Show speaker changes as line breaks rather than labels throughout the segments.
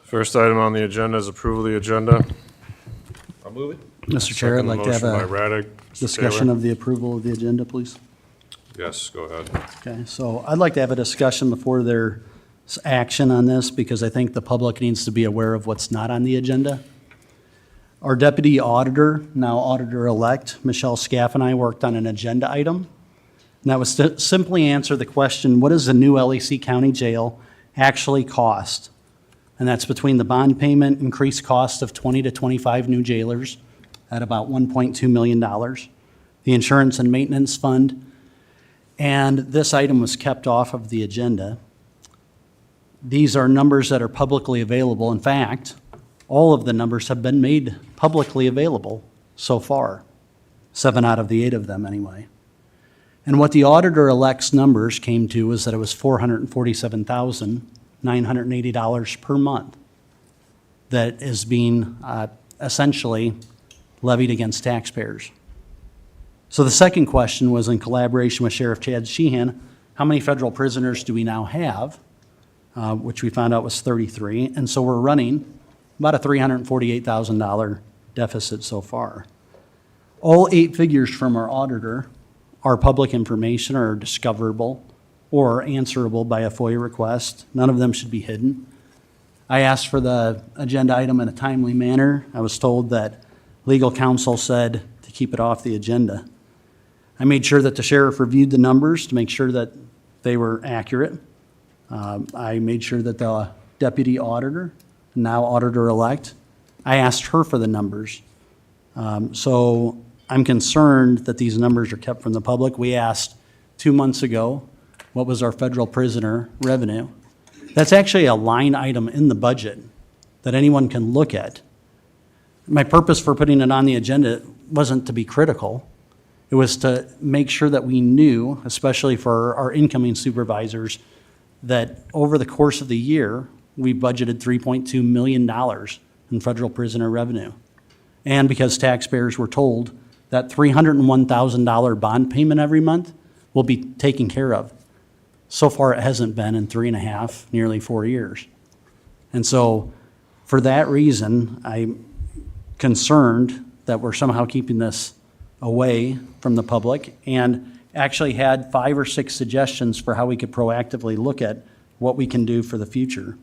First item on the agenda is approval of the agenda.
I'll move it.
Mr. Chair, I'd like to have
Motion by
a
Raddick. Mr.
discussion
Taylor?
of the approval of the agenda, please.
Yes, go ahead.
Okay, so I'd like to have a discussion before there's action on this, because I think the public needs to be aware of what's not on the agenda. Our deputy auditor, now auditor-elect, Michelle Scaff, and I worked on an agenda item. And that was to simply answer the question, what does the new LEC County Jail actually cost? And that's between the bond payment, increased cost of 20 to 25 new jailers at about $1.2 million, the insurance and maintenance fund, and this item was kept off of the agenda. These are numbers that are publicly available. In fact, all of the numbers have been made publicly available so far, 7 out of the 8 of them anyway. And what the auditor-elect's numbers came to was that it was $447,980 per month that is being essentially levied against taxpayers. So the second question was, in collaboration with Sheriff Chad Sheehan, how many federal prisoners do we now have? Which we found out was 33, and so we're running about a $348,000 deficit so far. All 8 figures from our auditor are public information, or discoverable or answerable by a FOIA request. None of them should be hidden. I asked for the agenda item in a timely manner. I was told that legal counsel said to keep it off the agenda. I made sure that the sheriff reviewed the numbers to make sure that they were accurate. I made sure that the deputy auditor, now auditor-elect, I asked her for the numbers. So I'm concerned that these numbers are kept from the public. We asked 2 months ago, what was our federal prisoner revenue? That's actually a line item in the budget that anyone can look at. My purpose for putting it on the agenda wasn't to be critical. It was to make sure that we knew, especially for our incoming supervisors, that over the course of the year, we budgeted $3.2 million in federal prisoner revenue. And because taxpayers were told that $301,000 bond payment every month will be taken care of. So far, it hasn't been in 3.5, nearly 4 years. And so for that reason, I'm concerned that we're somehow keeping this away from the public, and actually had 5 or 6 suggestions for how we could proactively look at what we can do for the future.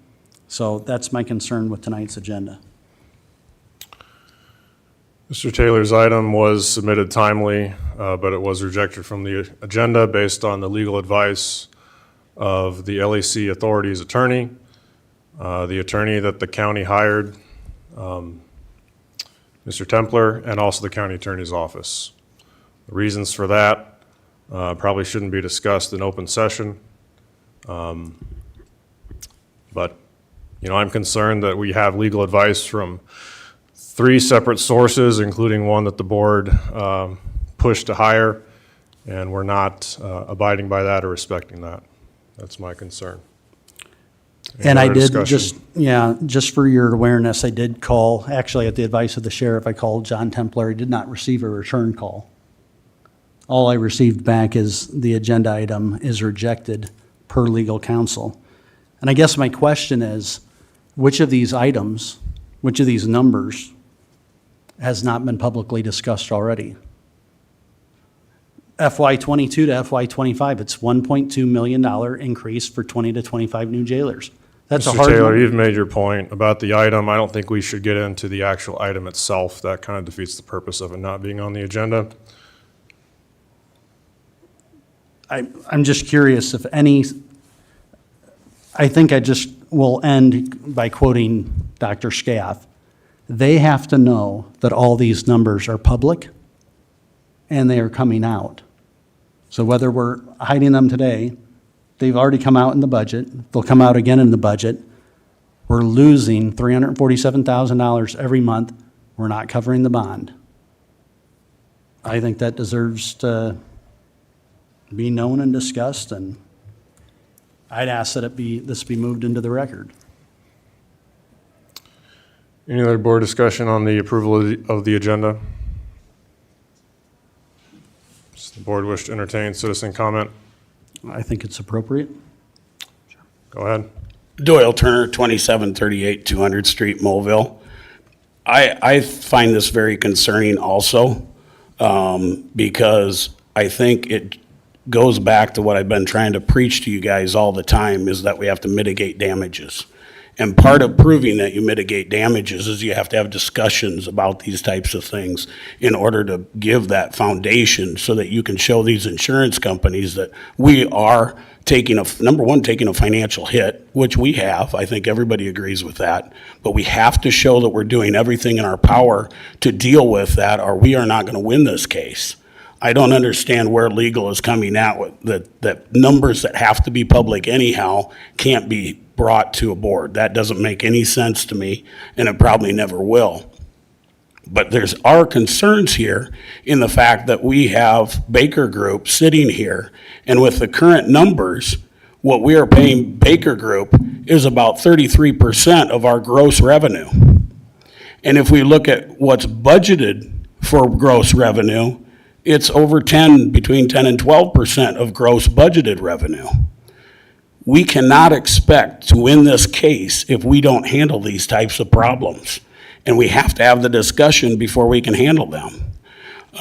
So that's my concern with tonight's agenda.
Mr. Taylor's item was submitted timely, but it was rejected from the agenda based on the legal advice of the LEC authority's attorney, the attorney that the county hired, Mr. Templer, and also the county attorney's office. The reasons for that probably shouldn't be discussed in open session. But, you know, I'm concerned that we have legal advice from 3 separate sources, including one that the board pushed to hire, and we're not abiding by that or respecting that. That's my concern.
And I did
discussion?
just for your awareness, I did call, actually at the advice of the sheriff, I called John Templer. He did not receive a return call. All I received back is the agenda item is rejected per legal counsel. And I guess my question is, which of these items, which of these numbers has not been publicly discussed already? FY22 to FY25, it's $1.2 million increase for 20 to 25 new jailers. That's a
Mr.
hard
Taylor,
number.
you've made your point about the item. I don't think we should get into the actual item itself. That kind of defeats the purpose of it not being on the agenda.
I'm just curious if any, I think I just will end by quoting Dr. Scaff. They have to know that all these numbers are public and they are coming out. So whether we're hiding them today, they've already come out in the budget. They'll come out again in the budget. We're losing $347,000 every month. We're not covering the bond. I think that deserves to be known and discussed, and I'd ask that this be moved into the record.
Any other board discussion on the approval of the agenda? Does the board wish to entertain citizen comment?
I think it's appropriate.
Go ahead.
Doyle Turner, 2738 200 Street, Mobile. I find this very concerning also, because I think it goes back to what I've been trying to preach to you guys all the time, is that we have to mitigate damages. And part of proving that you mitigate damages is you have to have discussions about these types of things in order to give that foundation so that you can show these insurance companies that we are taking number one, taking a financial hit, which we have. I think everybody agrees with that. But we have to show that we're doing everything in our power to deal with that, or we are not going to win this case. I don't understand where legal is coming at with that numbers that have to be public anyhow can't be brought to a board. That doesn't make any sense to me, and it probably never will. But there's our concerns here in the fact that we have Baker Group sitting here, and with the current numbers, what we are paying Baker Group is about 33% of our gross revenue. And if we look at what's budgeted for gross revenue, it's over between 10 and 12% of gross budgeted revenue. We cannot expect to win this case if we don't handle these types of problems. And we have to have the discussion before we can handle them.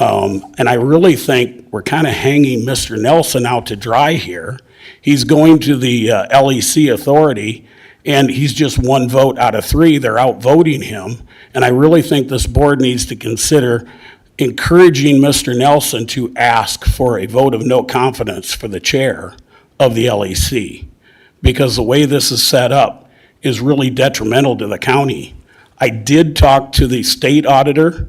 And I really think we're kind of hanging Mr. Nelson out to dry here. He's going to the LEC authority, and he's just one vote out of 3. They're outvoting him. And I really think this board needs to consider encouraging Mr. Nelson to ask for a vote of no confidence for the chair of the LEC, because the way this is set up is really detrimental to the county. I did talk to the state auditor,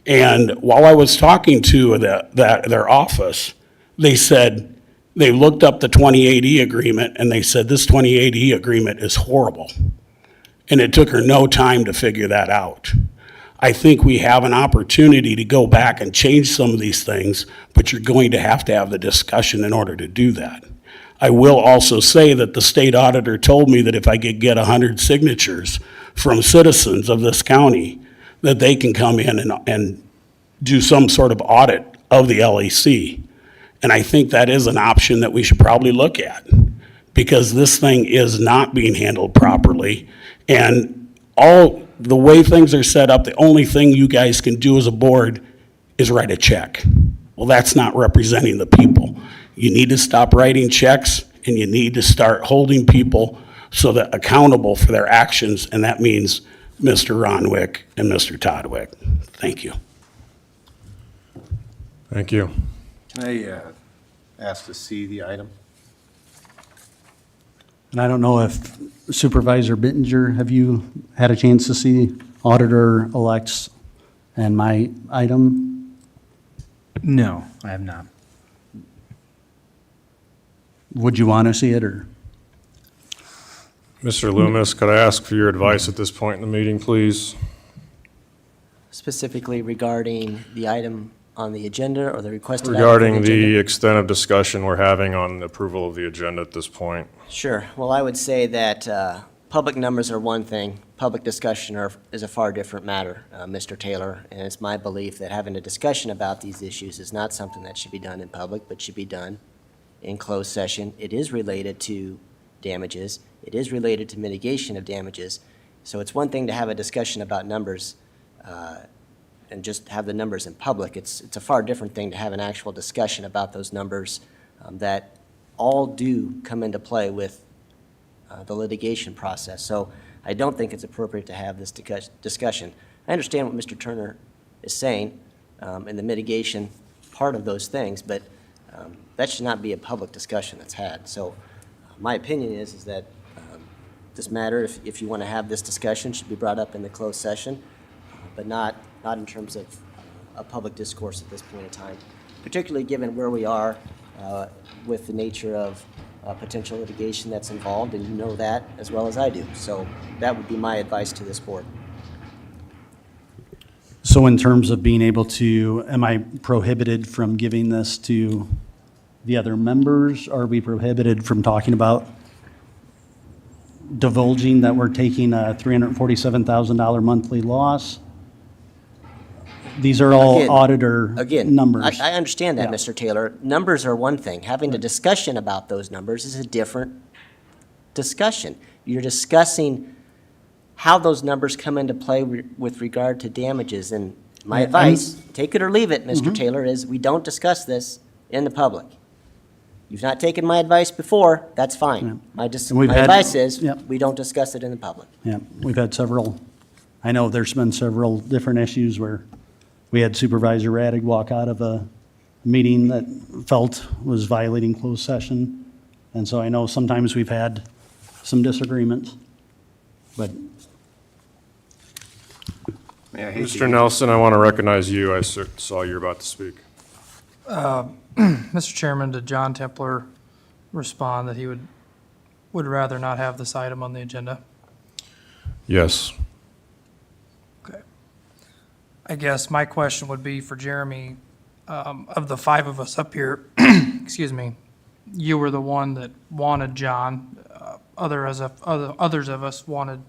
and while I was talking to their office, they said they looked up the 28E agreement, and they said this 28E agreement is horrible. And it took her no time to figure that out. I think we have an opportunity to go back and change some of these things, but you're going to have the discussion in order to do that. I will also say that the state auditor told me that if I could get 100 signatures from citizens of this county, that they can come in and do some sort of audit of the LEC. And I think that is an option that we should probably look at, because this thing is not being handled properly. And the way things are set up, the only thing you guys can do as a board is write a check. Well, that's not representing the people. You need to stop writing checks, and you need to start holding people so that accountable for their actions, and that means Mr. Ronwick and Mr. Todwick. Thank you.
Thank you.
Can I ask to see the item?
And I don't know if Supervisor Bittinger, have you had a chance to see Auditor-elects and my item?
No, I have not.
Would you want to see it, or?
Mr. Loomis, could I ask for your advice at this point in the meeting, please?
Specifically regarding the item on the agenda or the requested item for
Regarding
agenda?
the extent of discussion we're having on the approval of the agenda at this point.
Sure. Well, I would say that public numbers are one thing. Public discussion is a far different matter, Mr. Taylor. And it's my belief that having a discussion about these issues is not something that should be done in public, but should be done in closed session. It is related to damages. It is related to mitigation of damages. So it's one thing to have a discussion about numbers and just have the numbers in public. It's a far different thing to have an actual discussion about those numbers that all do come into play with the litigation process. So I don't think it's appropriate to have this discussion. I understand what Mr. Turner is saying and the mitigation part of those things, but that should not be a public discussion that's had. So my opinion is that this matter, if you want to have this discussion, should be brought up in the closed session, but not in terms of a public discourse at this point in time, particularly given where we are with the nature of potential litigation that's involved, and you know that as well as I do. So that would be my advice to this board.
So in terms of being able to, am I prohibited from giving this to the other members? Are we prohibited from talking about divulging that we're taking a $347,000 monthly loss? These are all
Again-
auditor
Again,
numbers.
I understand that,
Yeah.
Mr. Taylor. Numbers are one thing. Having a discussion about those numbers is a different discussion. You're discussing how those numbers come into play with regard to damages. And my
Yeah,
advice, take it or leave it, Mr. Taylor, is we don't discuss this in the public. You've not taken my advice before, that's fine. My
And we've
my
had-
advice is,
Yep.
we don't discuss it in the public.
Yeah, we've had several, I know there's been several different issues where we had Supervisor Raddick walk out of a meeting that felt was violating closed session. And so I know sometimes we've had some disagreements, but
May I hate to
Mr. Nelson, I want to recognize you. I saw you're about to speak.
Mr. Chairman, did John Templer respond that he would rather not have this item on the agenda?
Yes.
Okay. I guess my question would be for Jeremy, of the five of us up here, excuse me, you were the one that wanted John. Others of us wanted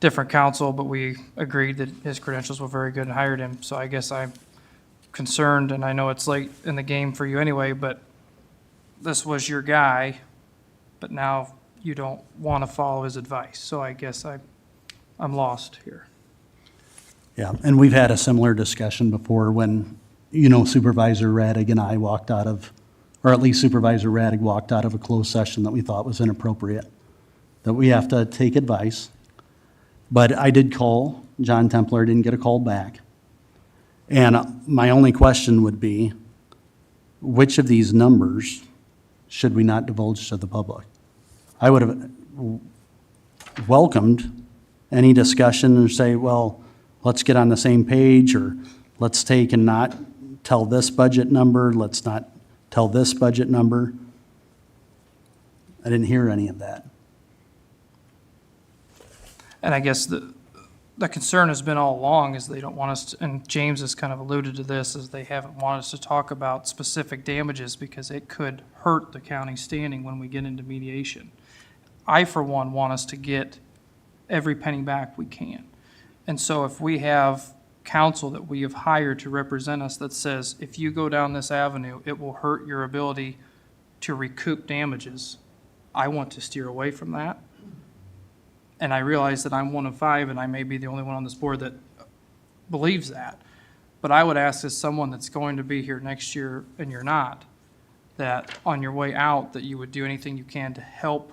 different counsel, but we agreed that his credentials were very good and hired him. So I guess I'm concerned, and I know it's late in the game for you anyway, but this was your guy, but now you don't want to follow his advice. So I guess I'm lost here.
yeah, and we've had a similar discussion before when, Supervisor Raddick and I walked out of, or at least Supervisor Raddick walked out of a closed session that we thought was inappropriate, that we have to take advice. But I did call John Templer, didn't get a call back. And my only question would be, which of these numbers should we not divulge to the public? I would have welcomed any discussion and say, well, let's get on the same page, or let's take and not tell this budget number, let's not tell this budget number. I didn't hear any of that.
And I guess the concern has been all along is they don't want us to, and James has kind of alluded to this, is they haven't wanted us to talk about specific damages because it could hurt the county's standing when we get into mediation. I, for one, want us to get every penny back we can. And so if we have counsel that we have hired to represent us that says, if you go down this avenue, it will hurt your ability to recoup damages, I want to steer away from that. And I realize that I'm one of five, and I may be the only one on this board that believes that. But I would ask as someone that's going to be here next year, and you're not, that on your way out, that you would do anything you can to help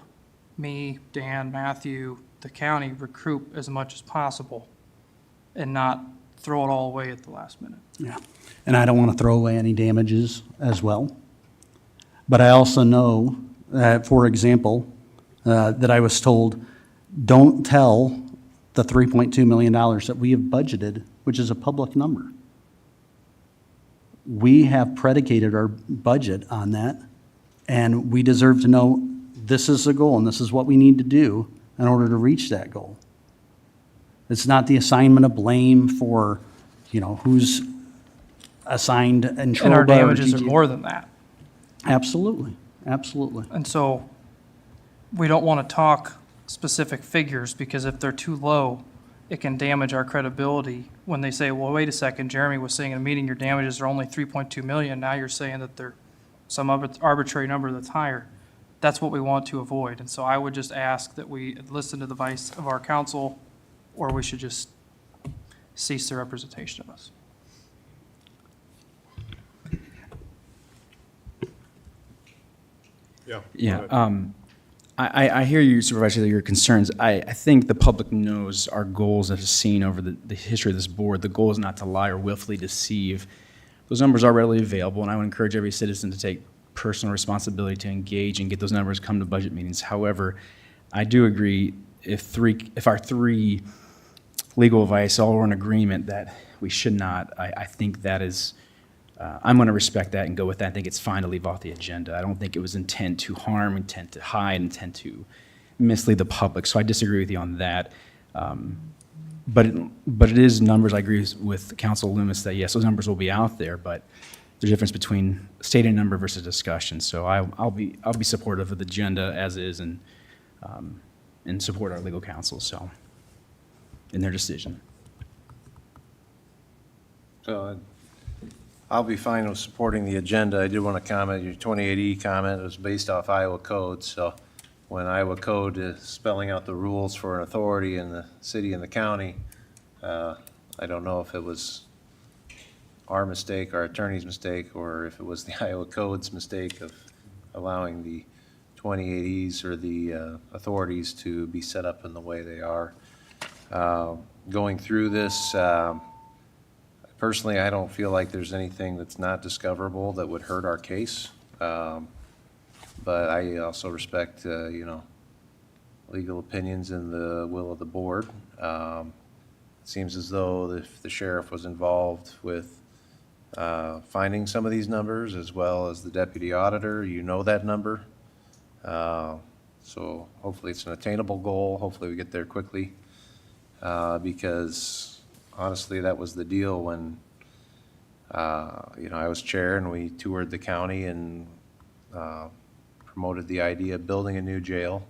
me, Dan, Matthew, the county recoup as much as possible and not throw it all away at the last minute.
Yeah, and I don't want to throw away any damages as well. But I also know that, for example, that I was told, don't tell the $3.2 million that we have budgeted, which is a public number. We have predicated our budget on that, and we deserve to know this is the goal and this is what we need to do in order to reach that goal. It's not the assignment of blame for, who's assigned and
And our damages are more than that.
Absolutely, absolutely.
And so we don't want to talk specific figures because if they're too low, it can damage our credibility when they say, well, wait a second, Jeremy was saying in a meeting your damages are only 3.2 million. Now you're saying that they're some arbitrary number that's higher. That's what we want to avoid. And so I would just ask that we listen to the advice of our counsel, or we should just cease the representation of us.
Yeah.
I hear you, Supervisor, your concerns. I think the public knows our goals as seen over the history of this board. The goal is not to lie or willfully deceive. Those numbers are readily available, and I would encourage every citizen to take personal responsibility to engage and get those numbers come to budget meetings. However, I do agree if our three legal advice all were in agreement that we should not, I think that is, I'm going to respect that and go with that. I think it's fine to leave off the agenda. I don't think it was intent to harm, intent to hide, intent to mislead the public. So I disagree with you on that. But it is numbers. I agree with Council Loomis that yes, those numbers will be out there, but there's a difference between stating a number versus discussion. So I'll be supportive of the agenda as is and support our legal counsel. So in their decision.
So I'll be fine with supporting the agenda. I did want to comment, your 28E comment was based off Iowa code, so when Iowa Code is spelling out the rules for an authority in the city and the county, I don't know if it was our mistake, our attorney's mistake, or if it was the Iowa Code's mistake of allowing the 28Es or the authorities to be set up in the way they are. Going through this, personally, I don't feel like there's anything that's not discoverable that would hurt our case. But I also respect, legal opinions and the will of the board. It seems as though if the sheriff was involved with finding some of these numbers, as well as the deputy auditor, you know that number. So hopefully it's an attainable goal. Hopefully we get there quickly. Because honestly, that was the deal when, I was chair and we toured the county and promoted the idea of building a new jail.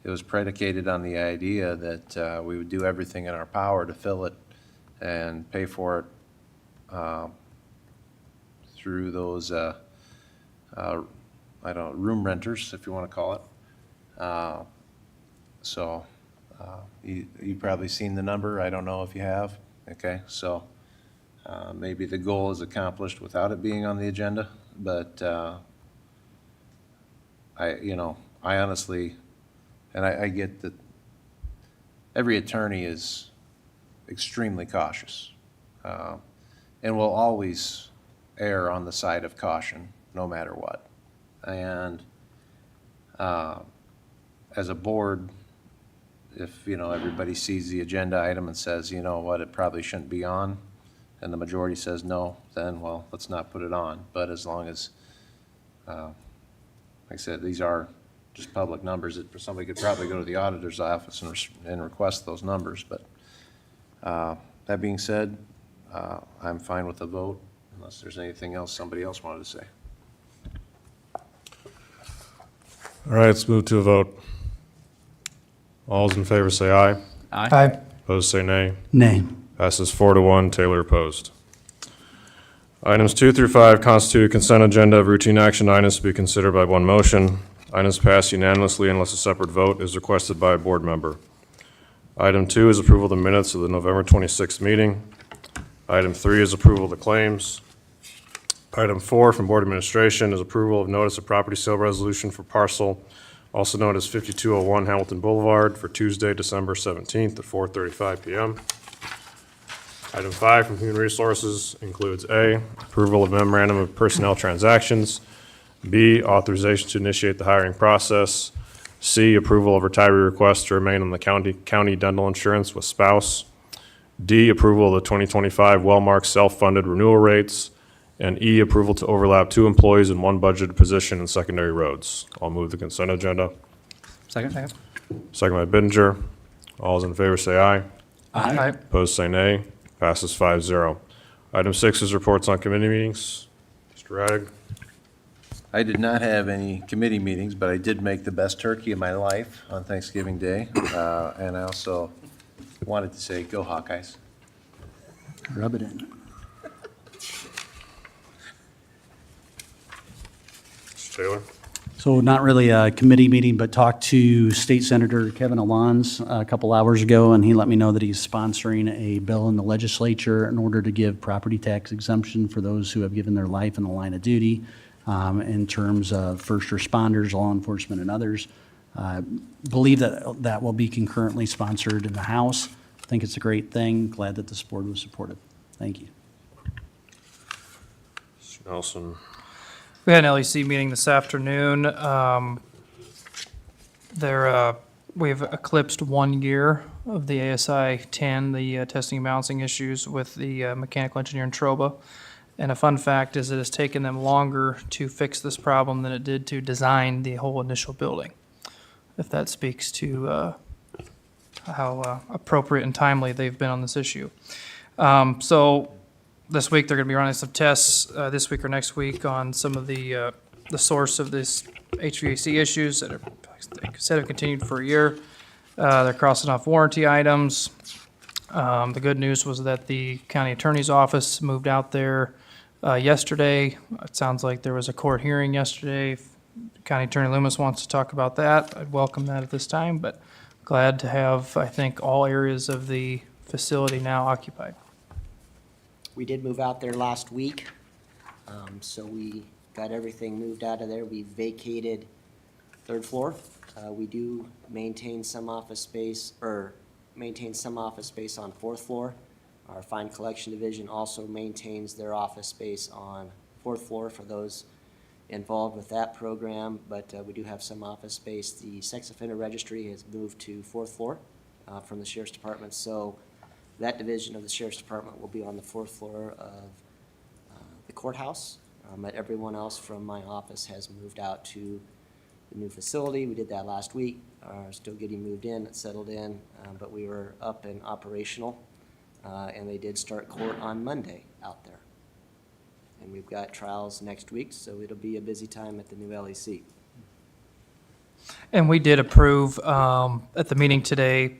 It was predicated on the idea that we would do everything in our power to fill it and pay for it through those, room renters, if you want to call it. You've probably seen the number. I don't know if you have. Okay, so maybe the goal is accomplished without it being on the agenda, but I honestly, and I get that every attorney is extremely cautious and will always err on the side of caution, no matter what. And as a board, if, everybody sees the agenda item and says, you know what, it probably shouldn't be on, and the majority says no, then, well, let's not put it on. But as long as, like I said, these are just public numbers, somebody could probably go to the auditor's office and request those numbers. But that being said, I'm fine with the vote, unless there's anything else somebody else wanted to say.
All right, let's move to a vote. All those in favor say aye.
Aye.
Opposed say nay.
Nay.
Passes 4-1. Taylor opposed. Items 2 through 5 constitute a consent agenda of routine action items to be considered by one motion. Items pass unanimously unless a separate vote is requested by a board member. Item 2 is approval of the minutes of the November 26th meeting. Item 3 is approval of the claims. Item 4 from Board Administration is approval of notice of property sale resolution for parcel, also known as 5201 Hamilton Boulevard, for Tuesday, December 17th at 4:35 p.m. Item 5 from Human Resources includes A, approval of memorandum of personnel transactions, B, authorization to initiate the hiring process, C, approval of retiree requests to remain on the county dental insurance with spouse, D, approval of the 2025 Wellmark self-funded renewal rates, and E, approval to overlap 2 employees in 1 budgeted position in secondary roads. I'll move the consent agenda.
Second?
Second by Bittinger. All those in favor say aye.
Aye.
Opposed say nay. Passes 5-0. Item 6 is reports on committee meetings. Mr. Radig.
I did not have any committee meetings, but I did make the best turkey of my life on Thanksgiving Day. And I also wanted to say, go Hawkeyes.
Rub it in.
Mr. Taylor.
So not really a committee meeting, but talked to State Senator Kevin Alonz a couple hours ago, and he let me know that he's sponsoring a bill in the legislature in order to give property tax exemption for those who have given their life in the line of duty, in terms of first responders, law enforcement, and others. Believe that that will be concurrently sponsored in the House. I think it's a great thing. Glad that this board was supportive. Thank you.
Mr. Nelson.
We had an LEC meeting this afternoon. We've eclipsed 1 year of the ASI 10, the testing and balancing issues with the mechanical engineer in Troba. And a fun fact is it has taken them longer to fix this problem than it did to design the whole initial building, if that speaks to how appropriate and timely they've been on this issue. So this week, they're going to be running some tests this week or next week on some of the source of this HVAC issues that are, like I said, have continued for a year. They're crossing off warranty items. The good news was that the county attorney's office moved out there yesterday. It sounds like there was a court hearing yesterday County Attorney Loomis wants to talk about that, I'd welcome that at this time, but glad to have, I think, all areas of the facility now occupied.
We did move out there last week, so we got everything moved out of there. We vacated third floor. We do maintain some office space, on fourth floor. Our fine collection division also maintains their office space on fourth floor for those involved with that program, but we do have some office space. The sex offender registry has moved to fourth floor from the sheriff's department, so that division of the sheriff's department will be on the fourth floor of the courthouse. But everyone else from my office has moved out to the new facility. We did that last week. Still getting moved in, settled in, but we were up and operational, and they did start court on Monday out there. And we've got trials next week, so it'll be a busy time at the new LEC.
And we did approve at the meeting today,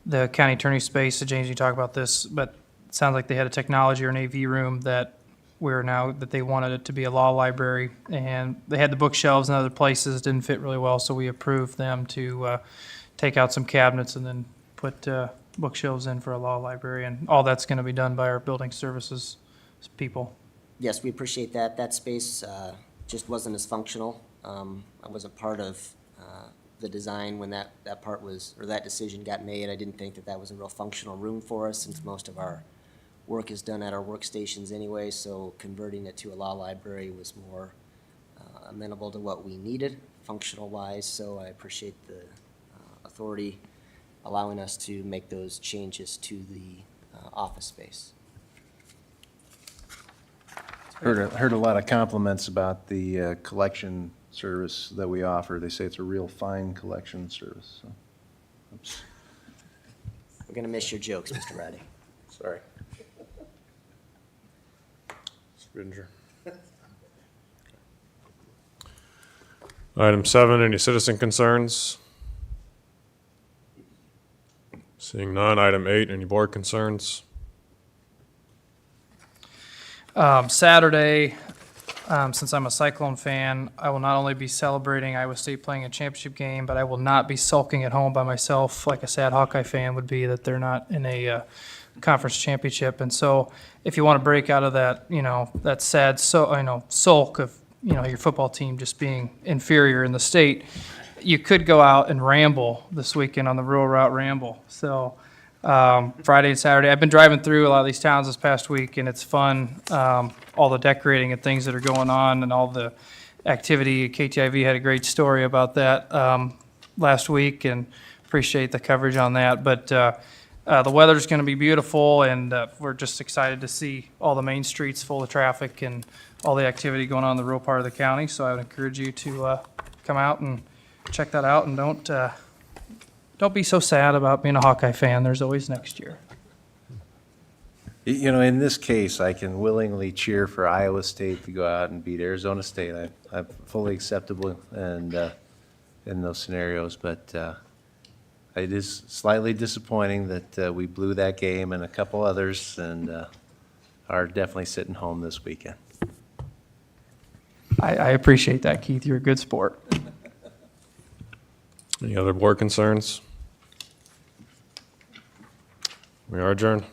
the county attorney space. So James, you talk about this, but it sounds like they had a technology or an AV room that that they wanted it to be a law library. And they had the bookshelves in other places, didn't fit really well, so we approved them to take out some cabinets and then put bookshelves in for a law library. And all that's going to be done by our building services people.
Yes, we appreciate that. That space just wasn't as functional. I wasn't part of the design when that decision got made. I didn't think that was a real functional room for us, since most of our work is done at our workstations anyway, so converting it to a law library was more amenable to what we needed functional-wise, so I appreciate the authority allowing us to make those changes to the office space.
Heard a lot of compliments about the collection service that we offer. They say it's a real fine collection service. So. Oops.
We're going to miss your jokes, Mr. Roddy.
Sorry.
Scrivener. Item 7, any citizen concerns? Seeing none. Item 8, any board concerns?
Saturday, since I'm a Cyclone fan, I will not only be celebrating Iowa State playing a championship game, but I will not be sulking at home by myself like a sad Hawkeye fan would be that they're not in a conference championship. And so if you want to break out of that, that sad sulk of, your football team just being inferior in the state, you could go out and ramble this weekend on the Rural Route Ramble. So Friday and Saturday, I've been driving through a lot of these towns this past week, and it's fun. All the decorating and things that are going on and all the activity. KTIV had a great story about that last week, and appreciate the coverage on that. But the weather's going to be beautiful, and we're just excited to see all the main streets full of traffic and all the activity going on in the rural part of the county. So I would encourage you to come out and check that out, and don't be so sad about being a Hawkeye fan. There's always next year.
In this case, I can willingly cheer for Iowa State to go out and beat Arizona State. I'm fully acceptable in those scenarios, but it is slightly disappointing that we blew that game and a couple others, and are definitely sitting home this weekend.
I appreciate that, Keith. You're a good sport.
Any other board concerns? We are adjourned.